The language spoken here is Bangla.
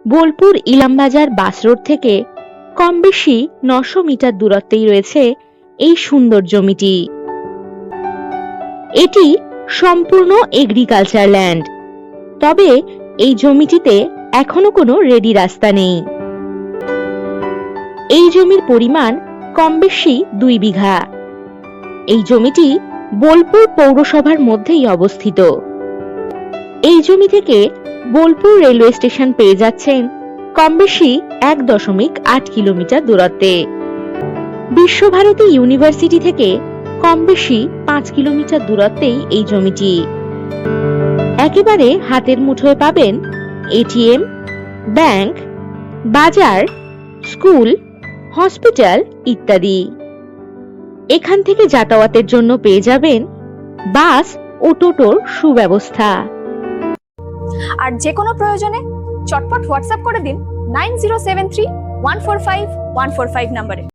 বোলপুর ইলামবাজার বাস রোড থেকে কম বেশি 900 মিটার দূরত্বেই রয়েছে এই সুন্দর জমিটি। এটি সম্পূর্ণ এগ্রিকালচার ল্যান্ড, তবে এই জমিটিতে এখনো কোনো রেডি রাস্তা নেই। এই জমির পরিমাণ কম বেশি 2 বিঘা। এই জমিটি বোলপুর পৌরসভার মধ্যেই অবস্থিত। এই জমি থেকে বোলপুর রেলওয়ে স্টেশন পেয়ে যাচ্ছেন কম বেশি 1.8 কিলোমিটার দূরত্বে। বিশ্বভারতী ইউনিভার্সিটি থেকে কম বেশি 5 কিলোমিটার দূরত্বেই এই জমিটি। একেবারে হাতের মুঠোয় পাবেন এটিএম, ব্যাংক, বাজার, স্কুল, হসপিটাল ইত্যাদি। এখান থেকে যাতায়াতের জন্য পেয়ে যাবেন বাস ও টোটোর সুব্যবস্থা। আর যে কোনো প্রয়োজনে চটপট হোয়াটসঅ্যাপ করে দিন 9073145145 নম্বরে।